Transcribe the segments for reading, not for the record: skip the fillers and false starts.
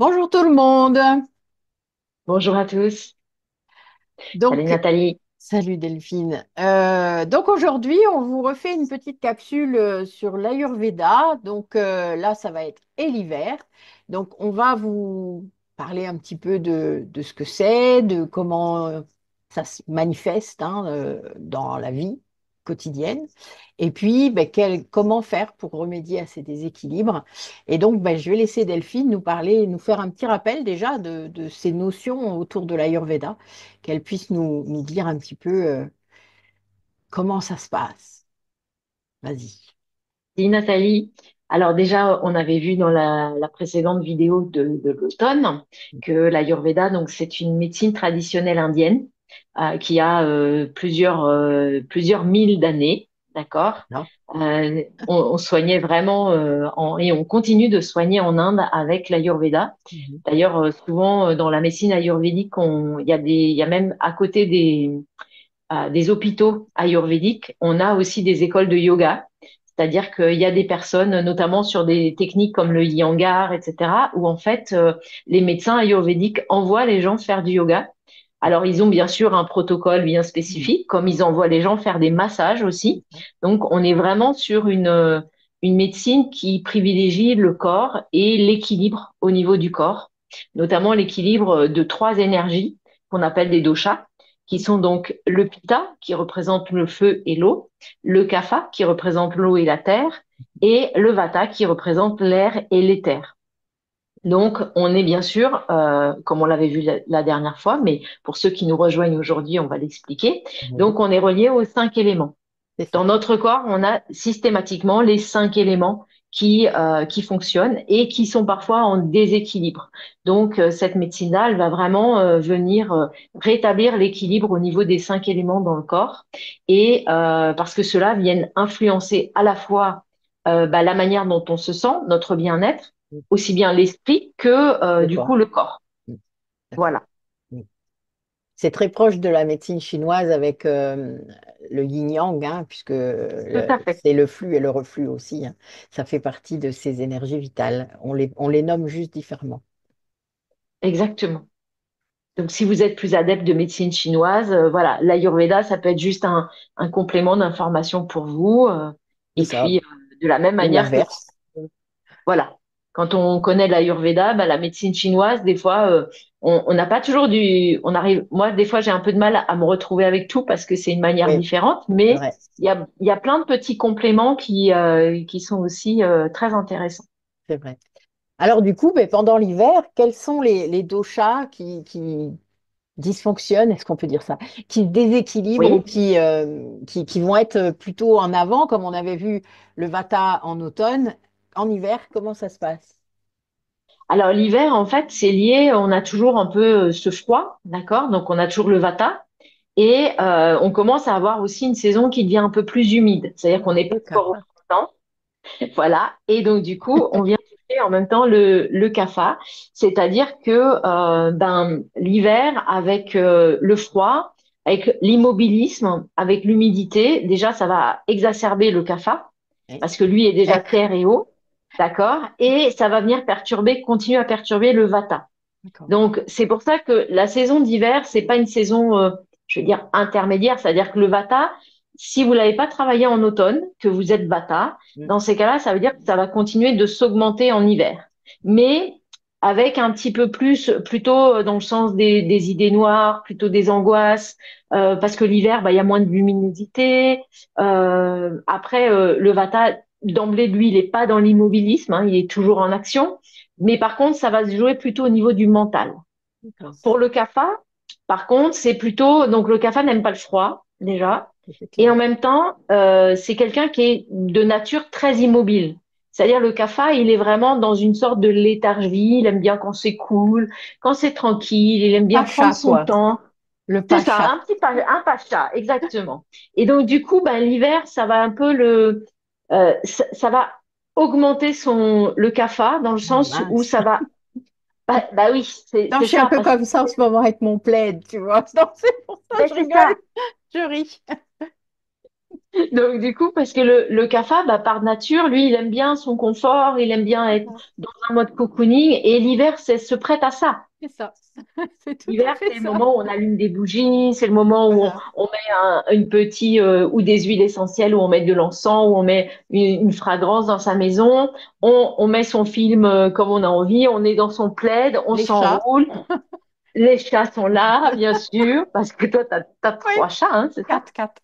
Bonjour tout le monde. Bonjour à tous. Salut Donc, Nathalie. salut Delphine. Donc aujourd'hui, on vous refait une petite capsule sur l'Ayurveda. Donc là, ça va être et l'hiver. Donc on va vous parler un petit peu de ce que c'est, de comment ça se manifeste hein, dans la vie quotidienne. Et puis, ben, comment faire pour remédier à ces déséquilibres. Et donc, ben, je vais laisser Delphine nous parler, nous faire un petit rappel déjà de ces notions autour de l'Ayurveda, qu'elle puisse nous dire un petit peu comment ça se passe. Vas-y. Salut Nathalie. Alors déjà, on avait vu dans la précédente vidéo de l'automne que l'Ayurveda, donc c'est une médecine traditionnelle indienne qui a plusieurs milles d'années, d'accord? Non. On soignait vraiment et on continue de soigner en Inde avec l'Ayurveda. Mhm. D'ailleurs, souvent dans la médecine ayurvédique, il y a même à côté des hôpitaux ayurvédiques, on a aussi des écoles de yoga. C'est-à-dire qu'il y a des personnes, notamment sur des techniques comme le Iyengar, etc., où en fait, les médecins ayurvédiques envoient les gens faire du yoga. Alors, ils ont bien sûr un protocole bien Mhm. spécifique, comme ils envoient les gens faire des massages aussi. Donc, on est vraiment sur une médecine qui privilégie le corps et l'équilibre au niveau du corps, notamment l'équilibre de trois énergies qu'on appelle des doshas, qui sont donc le pitta, qui représente le feu et l'eau, le kapha, qui représente l'eau et la terre, et le vata, qui représente l'air et l'éther. Donc, on est bien sûr, comme on l'avait vu la dernière fois, mais pour ceux qui nous rejoignent aujourd'hui, on va l'expliquer. Mhm. Donc, on est relié aux cinq éléments. C'est Dans ça. notre corps, on a systématiquement les cinq éléments qui fonctionnent et qui sont parfois en déséquilibre. Donc, cette médecine-là, elle va vraiment venir rétablir l'équilibre au niveau des cinq éléments dans le corps et parce que cela viennent influencer à la fois la manière dont on se sent, notre bien-être, Mhm. aussi bien l'esprit que Le du corps. coup le corps. Mhm. D'accord. Voilà, Mhm. C'est très proche de la médecine chinoise avec le yin-yang, hein, puisque tout à fait, c'est le flux et le reflux aussi, hein. Ça fait partie de ces énergies vitales. On les nomme juste différemment. exactement. Donc, si vous êtes plus adepte de médecine chinoise, voilà, l'Ayurveda, ça peut être juste un complément d'information pour vous. C'est Et ça. puis, de la même Ou manière que l'inverse. voilà, quand on connaît l'Ayurveda, bah, la médecine chinoise, des fois, on n'a pas toujours on arrive, moi, des fois, j'ai un peu de mal à me retrouver avec tout parce que c'est une manière Oui, différente, c'est mais vrai. il y a plein de petits compléments qui sont aussi très intéressants. C'est vrai. Alors du coup, ben, pendant l'hiver, quels sont les doshas qui dysfonctionnent, est-ce qu'on peut dire ça, qui se déséquilibrent ou Oui. qui vont être plutôt en avant, comme on avait vu le vata en automne, en hiver, comment ça se passe? Alors l'hiver, en fait, c'est lié, on a toujours un peu ce froid, d'accord? Donc on a toujours le vata et on commence à avoir aussi une saison qui devient un peu plus humide, c'est-à-dire qu'on n'est pas Le encore au kapha. printemps, voilà. Et donc du coup, on vient toucher en même temps le kapha, c'est-à-dire que l'hiver avec le froid, avec l'immobilisme, avec l'humidité, déjà ça va exacerber le kapha Oui. parce que lui est déjà Air. terre et eau. D'accord? Et ça va venir perturber, continuer à perturber le vata. D'accord. Donc, c'est pour ça que la saison d'hiver, c'est pas une saison, je veux dire, intermédiaire. C'est-à-dire que le vata, si vous l'avez pas travaillé en automne, que vous êtes vata, Mm. dans ces cas-là, ça veut dire que ça va continuer de s'augmenter en hiver. Mais avec un petit peu plus, plutôt dans le sens des idées noires, plutôt des angoisses, parce que l'hiver, bah, il y a moins de luminosité. Après, le vata, d'emblée, lui, il n'est pas dans l'immobilisme, hein, il est toujours en action. Mais par contre, ça va se jouer plutôt au niveau du mental. D'accord. Pour le kapha, par contre, c'est plutôt, donc le kapha n'aime pas le froid, déjà. C'est Et clair. en même temps, c'est quelqu'un qui est de nature très immobile. C'est-à-dire le kapha, il est vraiment dans une sorte de léthargie. Il aime bien quand c'est cool, quand c'est tranquille. Il aime bien prendre Pacha, son quoi. temps. Le C'est ça, pacha. un pacha, exactement. Et donc du coup, ben, l'hiver, ça va un peu ça va augmenter le kapha dans le Ah, sens où mince. ça va, bah oui, Non, je c'est suis un ça, peu parce que comme ça en ce moment avec mon plaid, tu vois. Non, c'est pour ça que ben, je c'est rigole, ça. je ris. Donc, du coup, parce que le cafard, bah, par nature, lui, il aime bien son confort, il aime bien être dans un mode cocooning, et l'hiver, se prête à ça. C'est ça. C'est tout à L'hiver, fait c'est le ça. moment où on allume des bougies, c'est le moment où Voilà. on met une petite ou des huiles essentielles, où on met de l'encens, où on met une fragrance dans sa maison. On met son film comme on a envie, on est dans son plaid, on Les chats. s'enroule. Les chats sont là, bien sûr, parce que toi, t'as Oui, 3 chats, hein, c'est ça? quatre, quatre.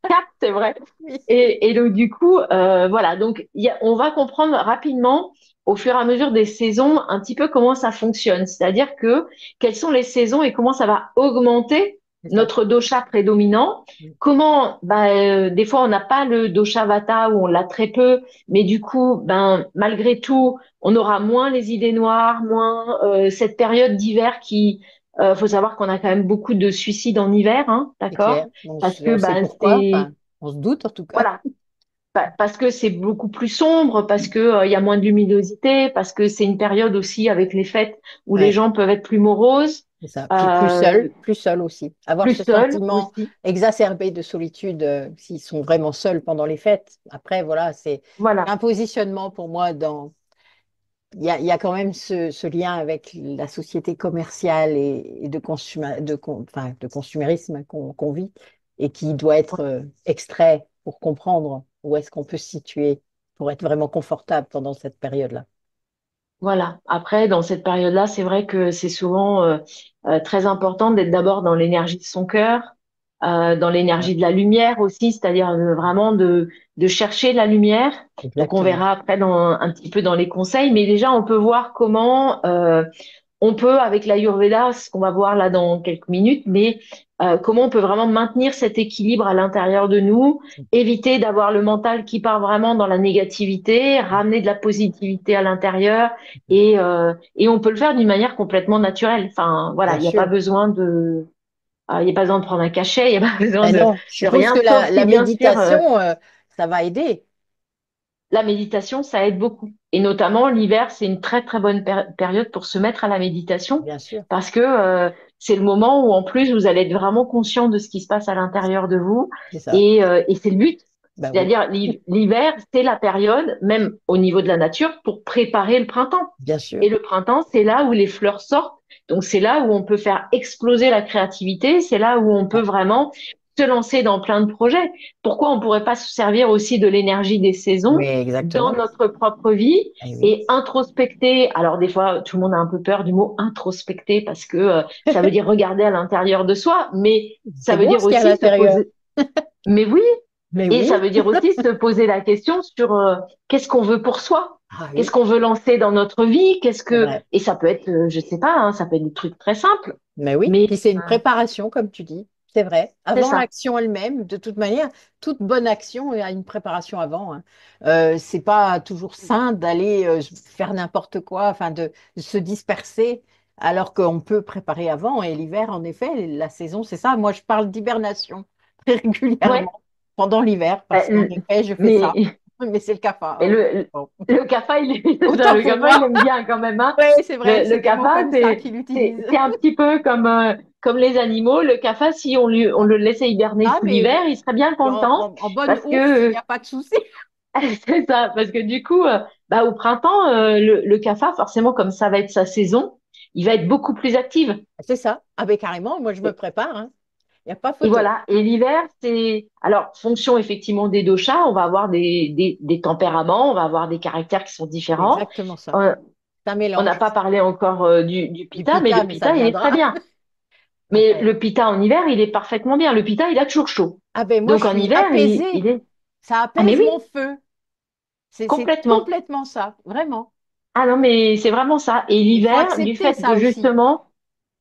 4, c'est vrai. Oui. Et donc, du coup, voilà. Donc, on va comprendre rapidement, au fur et à mesure des saisons, un petit peu comment ça fonctionne. C'est-à-dire que, quelles sont les saisons et comment ça va augmenter C'est ça. notre dosha prédominant. Comment, bah, des fois, on n'a pas le dosha vata ou on l'a très peu, mais du coup, ben, malgré tout, on aura moins les idées noires, moins cette période d'hiver qui, faut savoir qu'on a quand même beaucoup de suicides en hiver, hein, C'est clair. d'accord? Parce que On sait ben, pourquoi. Enfin, on se doute en tout cas. voilà, parce que c'est beaucoup plus sombre, parce que il y a moins de luminosité, parce que c'est une période aussi avec les fêtes où les Ouais, gens peuvent être plus moroses, c'est ça. Puis euh, plus seul aussi. Avoir plus ce seuls sentiment aussi. exacerbé de solitude s'ils sont vraiment seuls pendant les fêtes. Après, voilà, c'est Voilà, un positionnement pour moi dans. Il y a quand même ce lien avec la société commerciale et enfin, de consumérisme qu'on vit et qui doit être extrait pour comprendre où est-ce qu'on peut se situer pour être vraiment confortable pendant cette période-là. voilà. Après, dans cette période-là, c'est vrai que c'est souvent très important d'être d'abord dans l'énergie de son cœur, dans Ouais, l'énergie de la lumière aussi, c'est-à-dire vraiment de chercher la lumière. Donc, on exactement. verra après un petit peu dans les conseils, mais déjà, on peut voir comment on peut, avec l'Ayurveda, ce qu'on va voir là dans quelques minutes, mais comment on peut vraiment maintenir cet équilibre à l'intérieur de nous, éviter d'avoir le mental qui part vraiment dans la négativité, ramener de la positivité à l'intérieur, et on peut le faire d'une manière complètement naturelle. Enfin, voilà, Bien il n'y a pas sûr. besoin il y a pas besoin de prendre un cachet, il n'y a pas besoin Ben non, je de suppose rien, que sauf si la bien sûr méditation, ça va aider. la méditation, ça aide beaucoup. Et notamment, l'hiver, c'est une très, très bonne période pour se mettre à la méditation Bien sûr, parce que c'est le moment où, en plus, vous allez être vraiment conscient de ce qui se passe à l'intérieur de vous. c'est ça. Et c'est le but. Ben oui, C'est-à-dire, l'hiver, c'est la période, même au niveau de la nature, pour préparer le printemps. bien sûr. Et le printemps, c'est là où les fleurs sortent. Donc, c'est là où on peut faire exploser la créativité. C'est là où on peut Ouais. vraiment se lancer dans plein de projets. Pourquoi on pourrait pas se servir aussi de l'énergie des Oui, saisons dans exactement. notre propre vie Eh oui. et introspecter? Alors, des fois, tout le monde a un peu peur du mot introspecter parce que ça veut dire regarder à l'intérieur de soi, mais ça C'est veut beau dire ce qu'il y a à aussi se l'intérieur. poser. Mais oui, Mais et ça oui. veut dire aussi se poser la question sur qu'est-ce qu'on veut pour soi? Ah Qu'est-ce oui, qu'on veut lancer dans notre vie? c'est vrai. Et ça peut être, je sais pas, hein, ça peut être des trucs très simples, Mais oui. mais Puis c'est une préparation, comme tu dis. C'est vrai. c'est Avant ça. l'action elle-même, de toute manière, toute bonne action a une préparation avant, hein. C'est pas toujours sain d'aller faire n'importe quoi, enfin de se disperser, alors qu'on peut préparer avant. Et l'hiver, en effet, la saison, c'est ça. Moi, je parle d'hibernation très Ouais. régulièrement pendant l'hiver, parce qu'en Euh, effet, je fais ça. Mais, Mais c'est le cafard, mais hein. le, Bon. le cafard, Autant le pour cafard, il moi. aime bien quand même, hein. Oui, c'est vrai, Le c'est des mots cafard, comme ça qu'il utilise. c'est un petit peu comme les animaux. Le cafard, si on le laissait hiberner Ah, tout mais l'hiver, il serait bien content en bonne parce ours, il que n'y a pas de souci. c'est ça, parce que du coup, bah, au printemps, le cafard, forcément, comme ça va être sa saison, il va être beaucoup plus actif. C'est ça. Ah, ben carrément, moi je me prépare, hein. Il n'y a pas Et photo. voilà. Et l'hiver, alors, fonction effectivement des doshas, on va avoir des tempéraments, on va avoir des caractères qui sont C'est différents. exactement ça. Euh, C'est un on n'a mélange. pas parlé encore du Du pitta, mais le pita, mais ça pitta, il est très viendra bien. Mais après. le pitta en hiver, il est parfaitement bien. Le pitta, il a toujours chaud. Ah, ben moi je Donc en suis hiver, il apaisée. est. Ça Ah mais apaise oui, mon feu. C'est complètement. complètement ça, vraiment. Ah non, mais c'est vraiment ça. Et Il faut l'hiver, du accepter fait de ça aussi. justement,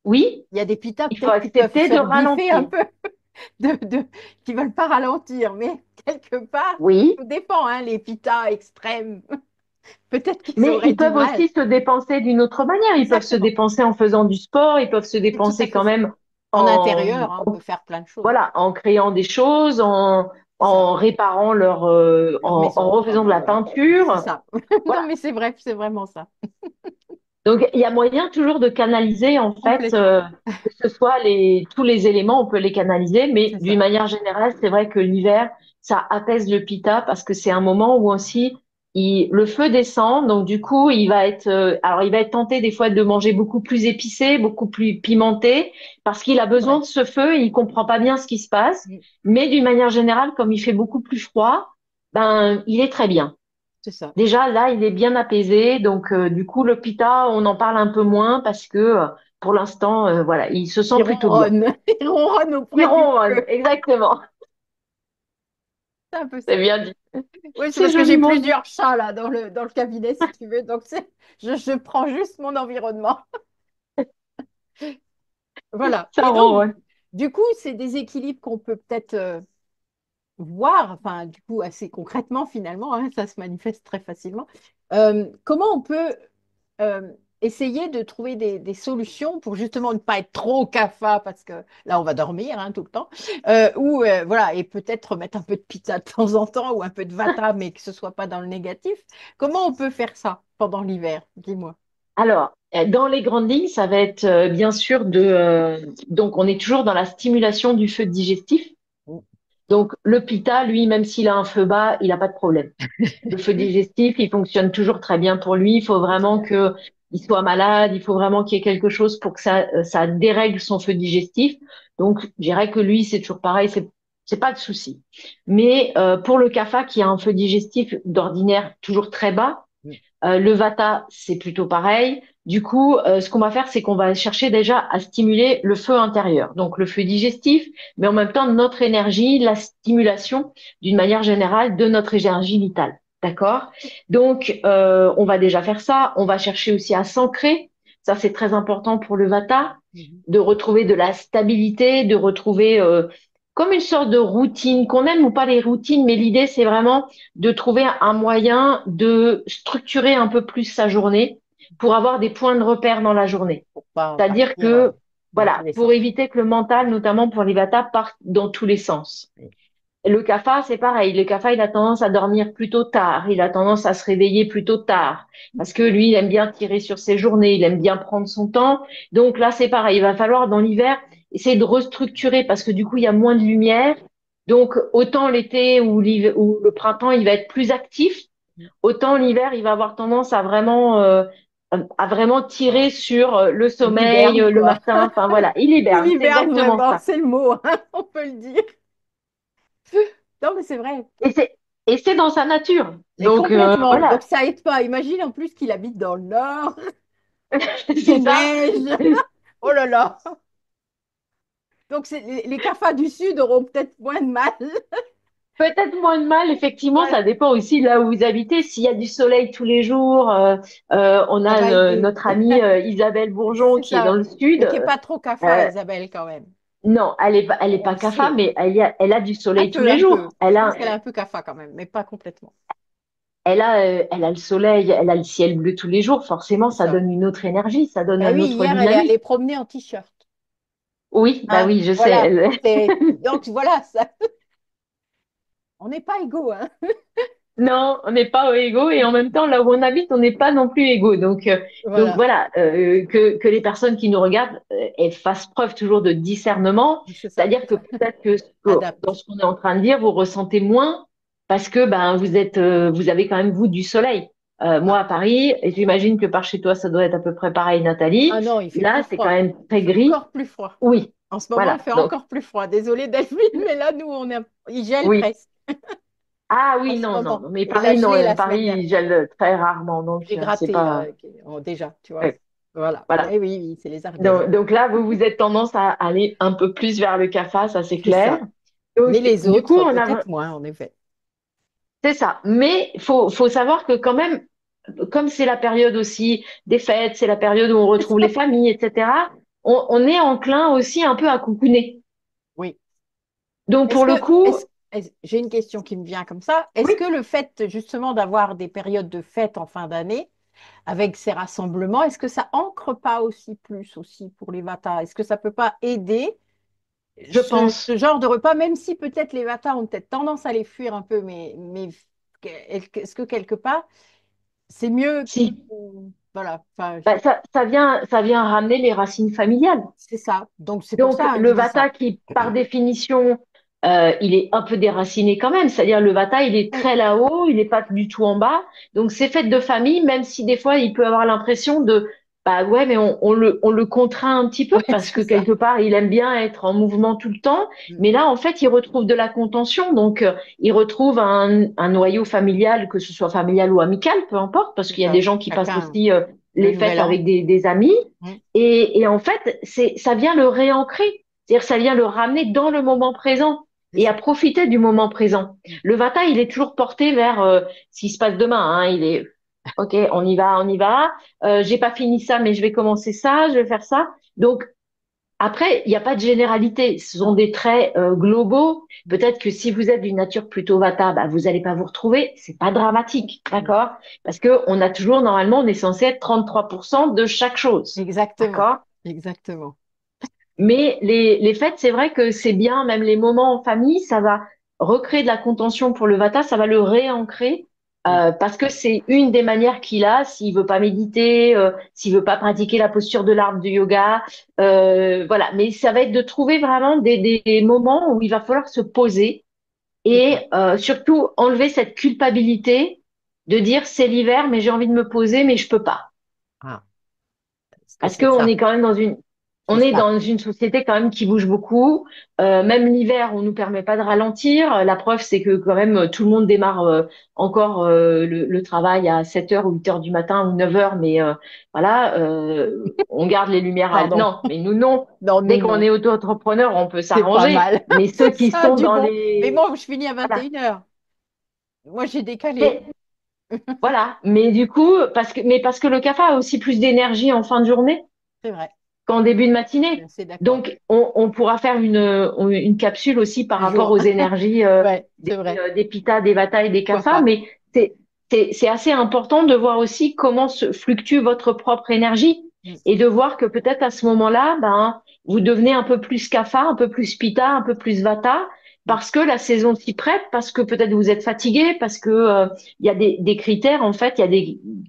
oui, Il y a des pitas il faut peut-être qui peuvent accepter de faire biffer un ralentir. peu, qui veulent pas ralentir, mais quelque part, Oui, tout dépend, hein, les pitas extrêmes. Peut-être qu'ils mais auraient ils du peuvent mal. aussi se dépenser d'une autre manière. Ils peuvent se Exactement. dépenser en faisant du sport, ils peuvent se C'est tout à dépenser fait quand ça. même En en, intérieur, hein, on peut faire plein de choses. voilà, en créant des choses, C'est ça. en réparant Leur en maison. Enfin refaisant de bon, la voilà. C'est peinture. ça. Non, Voilà. mais c'est vrai, c'est vraiment ça. Donc, il y a moyen toujours de canaliser, en fait, Complètement. que ce soit tous les éléments, on peut les canaliser, mais C'est d'une ça. manière générale, c'est vrai que l'hiver, ça apaise le pitta parce que c'est un moment où aussi le feu descend, donc du coup, alors il va être tenté des fois de manger beaucoup plus épicé, beaucoup plus pimenté, parce qu'il a C'est besoin vrai. de ce feu, il comprend pas bien ce qui se passe, Mm. mais d'une manière générale, comme il fait beaucoup plus froid, ben, il est très bien. C'est ça. Déjà, là, il est bien apaisé. Donc, du coup, le pita, on en parle un peu moins parce que, pour l'instant, voilà, il se sent Il plutôt bien. ronronne. Il ronronne Il auprès du ronronne, feu. exactement. C'est un peu C'est ça. bien dit. Oui, c'est C'est parce que j'ai joliment dit. plusieurs chats là dans le cabinet, si tu veux. Donc, je prends juste mon environnement. Voilà. Ça Et donc, ronronne. du coup, c'est des équilibres qu'on peut peut-être voir, enfin, du coup, assez concrètement, finalement, hein, ça se manifeste très facilement. Comment on peut euh, essayer de trouver des solutions pour justement ne pas être trop CAFA, parce que là, on va dormir hein, tout le temps, ou voilà, et peut-être mettre un peu de pizza de temps en temps, ou un peu de vata, mais que ce soit pas dans le négatif. Comment on peut faire ça pendant l'hiver? Dis-moi. Alors, dans les grandes lignes, ça va être bien sûr donc, on est toujours dans la stimulation du feu digestif. Donc, le pita, lui, même s'il a un feu bas, il n'a pas de problème. Le feu digestif, il fonctionne toujours très bien pour lui. Il faut vraiment Génial. que il soit malade. Il faut vraiment qu'il y ait quelque chose pour que ça dérègle son feu digestif. Donc, je dirais que lui, c'est toujours pareil. C'est pas de souci. Mais pour le kapha, qui a un feu digestif d'ordinaire toujours très bas, le vata, c'est plutôt pareil. Du coup, ce qu'on va faire, c'est qu'on va chercher déjà à stimuler le feu intérieur, donc le feu digestif, mais en même temps notre énergie, la stimulation d'une manière générale de notre énergie vitale. D'accord? Donc, on va déjà faire ça. On va chercher aussi à s'ancrer. Ça, c'est très important pour le vata, Mhm. de retrouver de la stabilité, de retrouver comme une sorte de routine, qu'on aime ou pas les routines, mais l'idée, c'est vraiment de trouver un moyen de structurer un peu plus sa journée pour avoir des points de repère dans la journée. Pour pas C'est-à-dire partir que, dans tous voilà, les pour sens. éviter que le mental, notamment pour les Vata, parte dans tous les sens. Le kapha, c'est pareil. Le kapha, il a tendance à dormir plutôt tard. Il a tendance à se réveiller plutôt tard. Parce que lui, il aime bien tirer sur ses journées. Il aime bien prendre son temps. Donc là, c'est pareil. Il va falloir, dans l'hiver, essayer de restructurer parce que du coup, il y a moins de lumière. Donc, autant l'été ou le printemps, il va être plus actif. Autant l'hiver, il va avoir tendance à vraiment tirer sur le Il sommeil, hiberne, le quoi. matin. Enfin, voilà. Il Il hiberne. C'est hiberne exactement vraiment, ça. c'est le mot, hein, on peut le dire. Non, mais c'est vrai. Et c'est dans sa nature. Et Donc, complètement. Donc voilà. ça aide pas. Imagine en plus qu'il habite dans le nord, C'est qu'il ça. neige. Oh là là. Donc les cafards du sud auront peut-être moins de mal. Peut-être moins de mal, effectivement, Ouais, ça dépend aussi de là où vous habitez. S'il y a du soleil tous les jours, on ça a va aider. notre amie Isabelle Bourgeon C'est qui est dans ça. le sud. Mais qui est pas trop cafard, Euh, Isabelle, quand même. non, elle est On pas le CAFA, sait. mais elle a du Un soleil tous peu, les un peu. jours. Je pense qu'elle est un peu cafard quand même, mais pas complètement. Elle a le soleil, elle a le ciel bleu tous les jours. Forcément, C'est ça ça. donne une autre énergie, ça donne Ben un oui, autre hier, elle est dynamisme. allée promener en t-shirt. Oui, bah Hein, oui, je sais. voilà. Donc voilà, ça... on n'est pas égaux, hein. Non, on n'est pas égaux et en même temps, là où on habite, on n'est pas non plus égaux. Donc Voilà, voilà, que les personnes qui nous regardent elles fassent preuve toujours de discernement. c'est ça. C'est-à-dire que peut-être dans Adapte. ce qu'on est en train de dire, vous ressentez moins parce que ben vous avez quand même vous du soleil. Moi Ah. à Paris, et j'imagine que par chez toi, ça doit être à peu près pareil, Ah Nathalie. non, il fait plus Là, c'est quand froid. même Il très fait gris. encore plus froid. Oui, En ce moment, il voilà. fait Donc encore plus froid. Désolée, Delphine, mais là, nous, il gèle oui. presque Ah en oui, ce non, non, moment. non. Mais Et il a Paris, non, gelé la semaine Paris, il dernière. gèle très rarement, donc J'ai c'est gratté, là, pas. déjà, tu vois. Ouais, Voilà. voilà. Eh oui, oui, c'est les Ardennes. Donc là, vous êtes tendance à aller un peu plus vers le CAFA, ça c'est C'est clair. ça. Mais Donc, les du coup, autres, peut-être moins, en effet. c'est ça. Mais faut savoir que quand même, comme c'est la période aussi des fêtes, c'est la période où on retrouve les familles, etc., on est enclin aussi un peu à coucouner. Oui. Donc Est-ce pour que, le coup, j'ai une question qui me vient comme ça. Est-ce oui, que le fait, justement, d'avoir des périodes de fêtes en fin d'année, avec ces rassemblements, est-ce que ça ancre pas aussi plus aussi pour les Vatas? Est-ce que ça peut pas aider je pense, ce genre de repas, même si peut-être les Vatas ont peut-être tendance à les fuir un peu, mais est-ce que quelque part, c'est mieux? si. Voilà. Enfin, Bah, ça vient ramener les racines familiales. c'est ça. Donc, c'est pour Donc, ça, hein, le je dis ça. vata qui, par définition, il est un peu déraciné quand même. C'est-à-dire, le vata, il est Oui, très là-haut, il n'est pas du tout en bas. Donc, ces fêtes de famille, même si des fois, il peut avoir l'impression de, bah ouais, mais on le contraint un petit peu ouais, parce c'est que ça. quelque part, il aime bien être en mouvement tout le temps. Mm. Mais là, en fait, il retrouve de la contention. Donc, il retrouve un noyau familial, que ce soit familial ou amical, peu importe, parce C'est qu'il y a des ça. gens qui passent Chacun aussi, le les fêtes nouvel an. avec des amis. Mm. Et en fait, ça vient le réancrer. C'est-à-dire, ça vient le ramener dans le moment présent C'est et à ça. profiter du moment présent. Mm. Le Vata, il est toujours porté vers ce qui se passe demain. Hein. Il est, OK, on y va, on y va. J'ai pas fini ça, mais je vais commencer ça, je vais faire ça. Donc, après, il n'y a pas de généralité. Ce sont des traits globaux. Peut-être que si vous êtes d'une nature plutôt Vata, bah, vous n'allez pas vous retrouver. C'est pas dramatique, Mm. d'accord? Parce que on a toujours, normalement, on est censé être 33% de chaque chose. Exactement. D'accord? Exactement. Mais les fêtes, c'est vrai que c'est bien, même les moments en famille, ça va recréer de la contention pour le Vata, ça va le réancrer, Mm. parce que c'est une des manières qu'il a, s'il veut pas méditer, s'il veut pas pratiquer la posture de l'arbre du yoga, voilà. Mais ça va être de trouver vraiment des moments où il va falloir se poser C'est et ça. surtout enlever cette culpabilité de dire c'est l'hiver, mais j'ai envie de me poser, mais je peux pas. Ah, parce que Parce c'est qu'on ça. est quand même C'est on est ça. dans une société quand même qui bouge beaucoup. Même l'hiver, on nous permet pas de ralentir. La preuve, c'est que quand même tout le monde démarre encore le travail à 7 heures ou 8 heures du matin ou 9 heures, mais voilà, on garde les lumières à... Pardon. Non, mais nous non. Non, Dès nous, qu'on non. est auto-entrepreneur, on peut C'est pas s'arranger. mal. Mais ceux qui Ça a sont du dans bon. Mais les... moi, je finis à Voilà. 21 heures. Moi, j'ai décalé. Mais, voilà. Mais du coup, parce que le kapha a aussi plus d'énergie en fin de journée C'est vrai. qu'en début de Je suis matinée. assez d'accord. Donc, on pourra faire une capsule aussi par Un rapport jour. aux énergies Ouais, c'est vrai. des Pitta, des Vata et des Pourquoi Kapha, pas? mais c'est assez important de voir aussi comment se fluctue votre propre énergie Mm. et de voir que peut-être à ce moment-là, ben, vous devenez un peu plus Kapha, un peu plus Pitta, un peu plus Vata, Mm. parce que la saison s'y prête, parce que peut-être vous êtes fatigué, parce que il y a des critères, en fait, il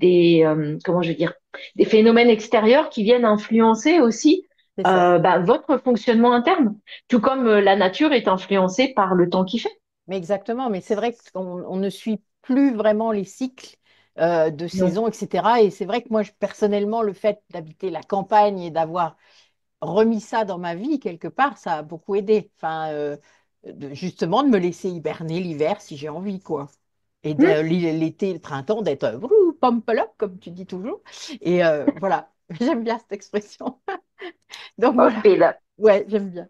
y a comment je vais dire, des phénomènes extérieurs qui viennent influencer aussi C'est ça. bah, votre fonctionnement interne, tout comme la nature est influencée par le temps qu'il fait. Mais exactement. Mais c'est vrai qu'on ne suit plus vraiment les cycles de Non. saison, etc. Et c'est vrai que moi, personnellement, le fait d'habiter la campagne et d'avoir remis ça dans ma vie quelque part, ça a beaucoup aidé. Enfin, justement, de me laisser hiberner l'hiver si j'ai envie, quoi. Et Hmm. l'été, le printemps, d'être pump up, comme tu dis toujours. Et voilà, j'aime bien cette expression. Donc voilà, Hop, et là, ouais, j'aime bien.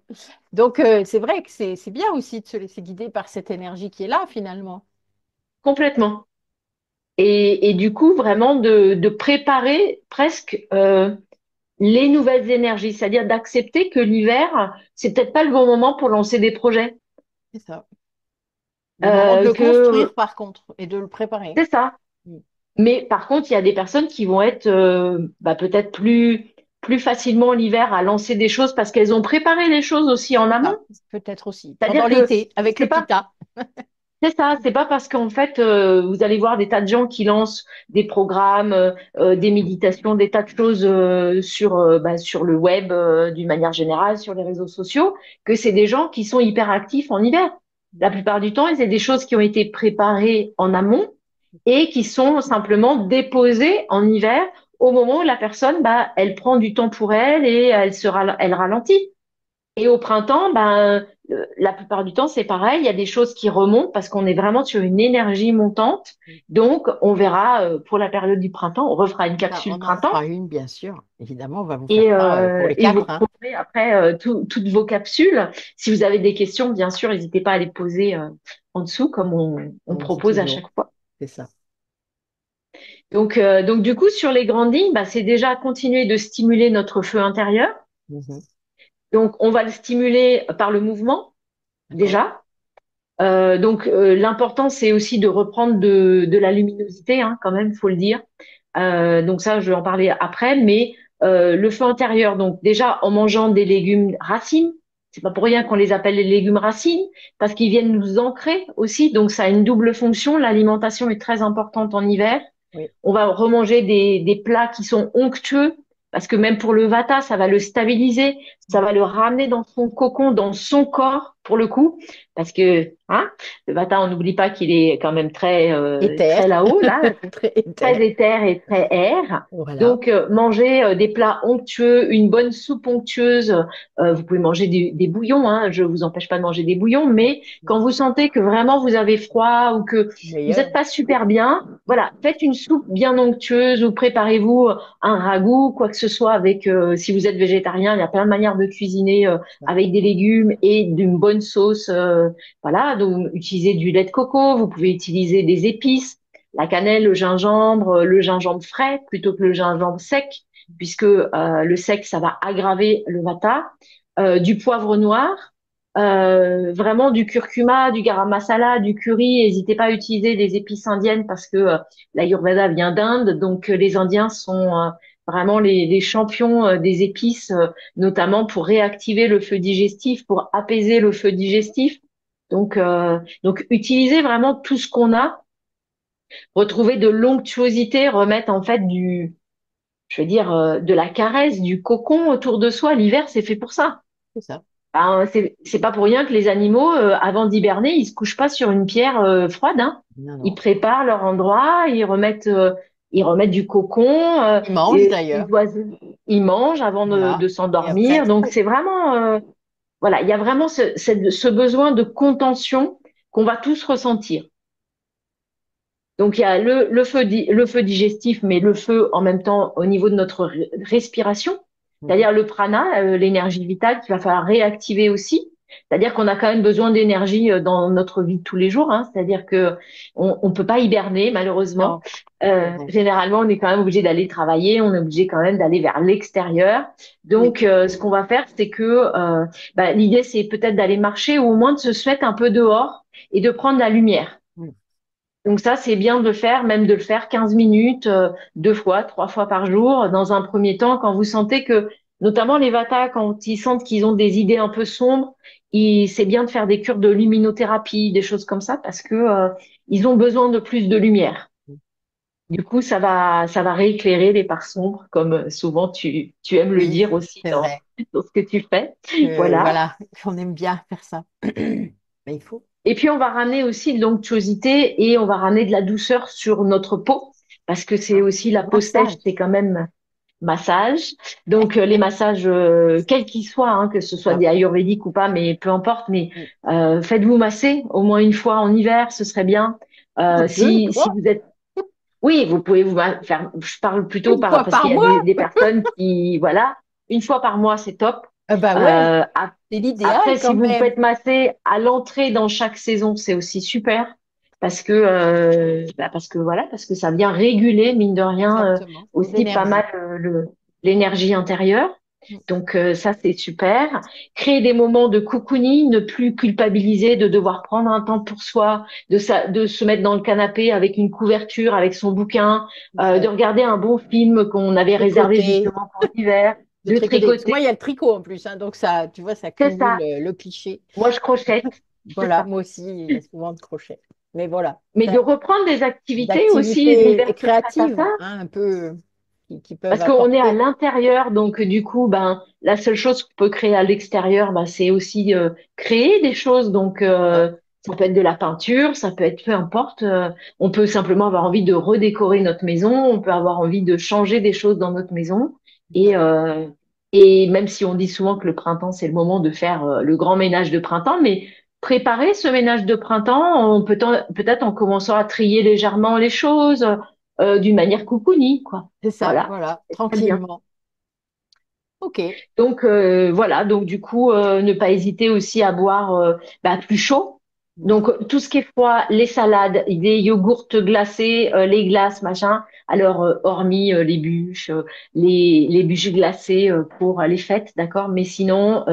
Donc c'est vrai que c'est bien aussi de se laisser guider par cette énergie qui est là finalement. complètement. Et du coup, vraiment de préparer presque les nouvelles énergies, c'est-à-dire d'accepter que l'hiver, c'est peut-être pas le bon moment pour lancer des projets. C'est ça. Le moment de le Que construire par contre et de le préparer. c'est ça. Mm. Mais par contre, il y a des personnes qui vont être bah, peut-être plus facilement l'hiver à lancer des choses parce qu'elles ont préparé les choses aussi en amont. Ça, peut-être aussi. Pendant C'est-à-dire que l'été, avec c'est les pas pitas. c'est ça, c'est pas parce qu'en fait vous allez voir des tas de gens qui lancent des programmes, des méditations, des tas de choses sur le web d'une manière générale, sur les réseaux sociaux, que c'est des gens qui sont hyper actifs en hiver. La plupart du temps, c'est des choses qui ont été préparées en amont et qui sont simplement déposées en hiver au moment où la personne, bah, elle prend du temps pour elle et elle ralentit. Et au printemps, ben, la plupart du temps, c'est pareil. Il y a des choses qui remontent parce qu'on est vraiment sur une énergie montante. Donc, on verra pour la période du printemps. On refera une Ça, capsule on en printemps fera une, bien sûr. Évidemment, on va vous faire ça pour les et vous quatre, hein. retrouverez après toutes vos capsules. Si vous avez des questions, bien sûr, n'hésitez pas à les poser en dessous comme on On dit propose à toujours. chaque fois. C'est ça. Donc du coup, sur les grandes lignes, bah, c'est déjà continuer de stimuler notre feu intérieur. Mhm. Donc, on va le stimuler par le mouvement, D'accord. déjà. L'important, c'est aussi de reprendre de la luminosité, hein, quand même, faut le dire. Donc ça, je vais en parler après, mais le feu intérieur, donc déjà en mangeant des légumes racines, c'est pas pour rien qu'on les appelle les légumes racines, parce qu'ils viennent nous ancrer aussi, donc ça a une double fonction. L'alimentation est très importante en hiver, Oui. On va remanger des plats qui sont onctueux, parce que même pour le vata, ça va le stabiliser, ça va le ramener dans son cocon, dans son corps, pour le coup, parce que hein, le vata, on n'oublie pas qu'il est quand même Éther. très là-haut, là, Très éther. très éther et très air. Voilà. Donc, manger des plats onctueux, une bonne soupe onctueuse. Vous pouvez manger des bouillons, hein, je vous empêche pas de manger des bouillons, mais quand vous sentez que vraiment vous avez froid ou que vous Meilleur. n'êtes pas super bien, voilà, faites une soupe bien onctueuse ou préparez-vous un ragoût, quoi que ce soit avec, si vous êtes végétarien, il y a plein de manières de cuisiner avec des légumes et d'une bonne sauce. Voilà, donc utilisez du lait de coco, vous pouvez utiliser des épices, la cannelle, le gingembre frais plutôt que le gingembre sec, puisque le sec, ça va aggraver le vata. Du poivre noir, vraiment du curcuma, du garam masala, du curry. N'hésitez pas à utiliser des épices indiennes parce que l'Ayurveda vient d'Inde, donc les Indiens sont vraiment les champions des épices, notamment pour réactiver le feu digestif, pour apaiser le feu digestif. Donc utiliser vraiment tout ce qu'on a, retrouver de l'onctuosité, remettre en fait je veux dire, de la caresse, du cocon autour de soi. L'hiver, c'est fait pour ça. C'est ça. Ben, c'est pas pour rien que les animaux, avant d'hiberner, ils se couchent pas sur une pierre froide, hein. Non, Ils non. préparent leur endroit, ils remettent du cocon, Il mange et les d'ailleurs. oiseaux, ils mangent avant Voilà. de Et après, s'endormir. Donc expo. c'est vraiment, voilà, il y a vraiment ce besoin de contention qu'on va tous ressentir. Donc il y a le feu digestif, mais le feu en même temps au niveau de notre respiration, Mhm. c'est-à-dire le prana, l'énergie vitale qu'il va falloir réactiver aussi. C'est-à-dire qu'on a quand même besoin d'énergie dans notre vie de tous les jours, hein. C'est-à-dire que on peut pas hiberner malheureusement. Non, c'est vrai. Généralement, on est quand même obligé d'aller travailler, on est obligé quand même d'aller vers l'extérieur. Oui. Donc, ce qu'on va faire, c'est que l'idée, c'est peut-être d'aller marcher ou au moins de se mettre un peu dehors et de prendre la lumière. Mm. Donc ça, c'est bien de le faire, même de le faire 15 minutes, deux fois, trois fois par jour, dans un premier temps, quand vous sentez que, notamment les Vata, quand ils sentent qu'ils ont des idées un peu sombres, c'est bien de faire des cures de luminothérapie, des choses comme ça, parce que ils ont besoin de plus de lumière. Du coup, ça va rééclairer les parts sombres, comme souvent tu aimes le Oui, dire aussi c'est vrai. dans ce que tu fais. Voilà. Voilà, on aime bien faire ça. Mais il faut. Et puis, on va ramener aussi de l'onctuosité et on va ramener de la douceur sur notre peau, parce que c'est Ah, aussi la peau sèche, massage. c'est quand même massage. Donc, les massages, quels qu'ils soient, hein, que ce soit Ah, des ayurvédiques ou pas, mais peu importe, mais mm. faites-vous masser au moins une fois en hiver, ce serait bien. Deux, Si trois, vous êtes oui, vous pouvez faire, je parle plutôt une fois parce par qu'il y a mois. des personnes qui, voilà, une fois par mois, c'est top. Ah bah ouais, Euh, c'est l'idéal Après, quand si vous vous même. faites masser à l'entrée dans chaque saison, c'est aussi super parce que voilà, parce que ça vient réguler mine de rien Exactement. Nos aussi pas mal énergies. l'énergie intérieure. Mm. Donc ça c'est super. Créer des moments de cocooning, ne plus culpabiliser de devoir prendre un temps pour soi, de se mettre dans le canapé avec une couverture, avec son bouquin, de Ouais. regarder un bon film qu'on avait réservé Tricoter, justement pour l'hiver, de de tricoter. Parce que tricoter. moi, il y a le tricot en plus, hein, donc ça, tu vois, ça C'est cumule ça. le cliché. Moi je crochette. C'est Voilà, ça. moi aussi, il y a souvent de crochet. Mais voilà, Mais plein de reprendre des activités aussi d'activités diverses et prêtes à créatives, ça. hein, un peu qui peuvent Parce qu'on est à apporter. l'intérieur, donc du coup, ben, la seule chose qu'on peut créer à l'extérieur, ben, c'est aussi créer des choses. Donc, Ça. ça peut être de la peinture, ça peut être peu importe. On peut simplement avoir envie de redécorer notre maison, on peut avoir envie de changer des choses dans notre maison. Et, euh, et même si on dit souvent que le printemps, c'est le moment de faire le grand ménage de printemps, mais préparer ce ménage de printemps, peut-être en commençant à trier légèrement les choses d'une manière cocoonie, quoi. C'est ça, Voilà, voilà, c'est très bien. tranquillement. Ok. Donc voilà, donc du coup, ne pas hésiter aussi à boire plus chaud. Mhm. Donc tout ce qui est froid, les salades, les yogourts glacés, les glaces, machin. Alors hormis les bûches glacées pour les fêtes, d'accord. Mais sinon,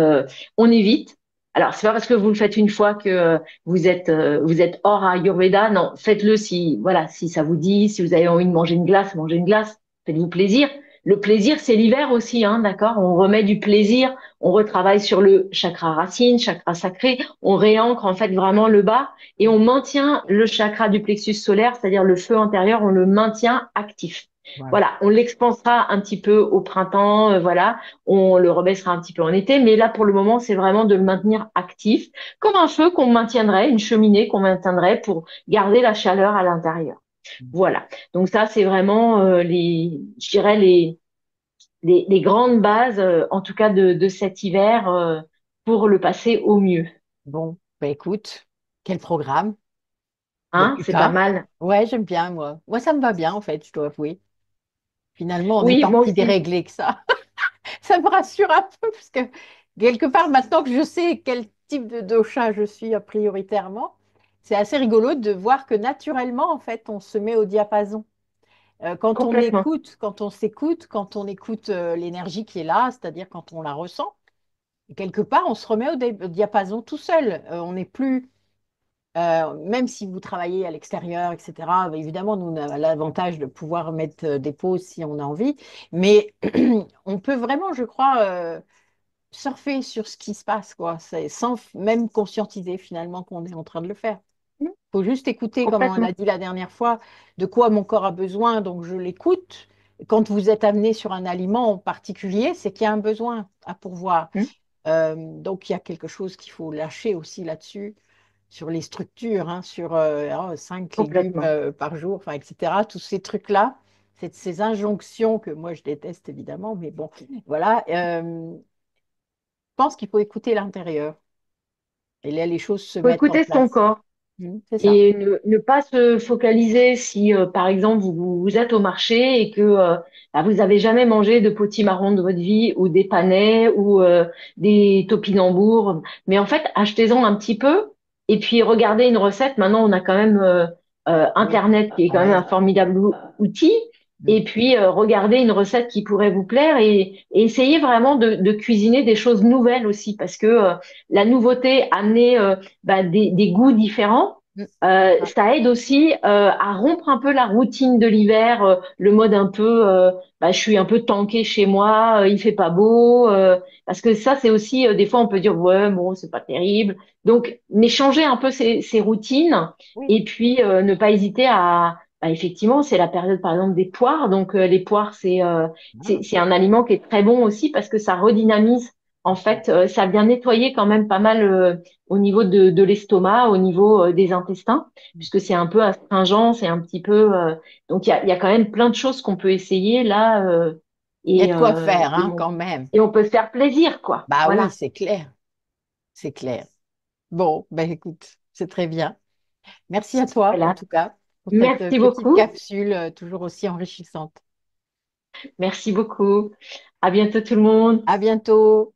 on évite. Alors c'est pas parce que vous le faites une fois que vous êtes hors Ayurveda. Non, faites-le si voilà si ça vous dit, si vous avez envie de manger une glace, mangez une glace, faites-vous plaisir. le plaisir, c'est l'hiver aussi, hein, d'accord? On remet du plaisir, on retravaille sur le chakra racine, chakra sacré, on réancre en fait vraiment le bas et on maintient le chakra du plexus solaire, c'est-à-dire le feu intérieur, on le maintient actif. Voilà. Voilà, on l'expansera un petit peu au printemps, voilà, on le rebaissera un petit peu en été, mais là pour le moment, c'est vraiment de le maintenir actif, comme un feu qu'on maintiendrait, une cheminée qu'on maintiendrait pour garder la chaleur à l'intérieur. Voilà. Donc ça, c'est vraiment je dirais les grandes bases, en tout cas de cet hiver, pour le passer au mieux. Bon, bah écoute, quel programme. Bon, Hein, tu c'est pas pars. mal. Ouais, j'aime bien, moi. Moi, ça me va bien, en fait, je dois avouer. Finalement, on n'est Oui, pas moi si aussi, déréglé que ça. Ça me rassure un peu, parce que quelque part, maintenant que je sais quel type de dosha je suis prioritairement, c'est assez rigolo de voir que naturellement, en fait, on se met au diapason. Quand on complètement. écoute, quand on s'écoute, quand on écoute l'énergie qui est là, c'est-à-dire quand on la ressent, quelque part, on se remet au diapason tout seul. On n'est plus, même si vous travaillez à l'extérieur, etc., bah, évidemment, nous, on a l'avantage de pouvoir mettre des pauses si on a envie, mais on peut vraiment, je crois, surfer sur ce qui se passe, quoi, sans même conscientiser finalement qu'on est en train de le faire. Mm, Faut juste écouter, comme on l'a complètement. dit la dernière fois, de quoi mon corps a besoin, donc je l'écoute. Quand vous êtes amené sur un aliment en particulier, c'est qu'il y a un besoin à pourvoir. Mm, Donc il y a quelque chose qu'il faut lâcher aussi là-dessus, sur les structures, hein, sur 5 légumes complètement. par jour, enfin, etc. Tous ces trucs-là, ces injonctions que moi je déteste évidemment, mais bon, voilà. Je pense qu'il faut écouter l'intérieur. Et là, les choses se Faut mettent en écouter son place. corps. C'est ça. Et ne pas se focaliser si, par exemple, vous êtes au marché et que bah, vous avez jamais mangé de potimarron de votre vie ou des panais ou des topinambours. Mais en fait, achetez-en un petit peu et puis regardez une recette. Maintenant, on a quand même Oui. Internet qui est quand même Ouais. un formidable outil. Mm. Et puis, regardez une recette qui pourrait vous plaire et essayez vraiment de cuisiner des choses nouvelles aussi parce que la nouveauté, amener bah, des goûts différents, Mm. C'est ça. ça aide aussi à rompre un peu la routine de l'hiver, le mode un peu, bah, je suis un peu tanké chez moi, il fait pas beau, parce que ça c'est aussi des fois on peut dire ouais bon c'est pas terrible. Donc mais changer un peu ces routines Oui. et puis ne pas hésiter à bah, effectivement c'est la période par exemple des poires, donc les poires Ah, c'est un aliment qui est très bon aussi parce que ça redynamise. En c'est ça. fait, ça vient nettoyer quand même pas mal au niveau de l'estomac, au niveau des intestins, Mm. puisque c'est un peu astringent, c'est un petit peu. Donc il y a quand même plein de choses qu'on peut essayer là, Il y a et, de quoi euh, faire, et, hein, on, quand même. et on peut se faire plaisir, quoi. Bah oui, Voilà. c'est clair. C'est clair. Bon, ben écoute, c'est très bien. Merci à toi, en Voilà. tout cas, pour cette Merci petite beaucoup. capsule toujours aussi enrichissante. Merci beaucoup. À bientôt tout le monde. À bientôt.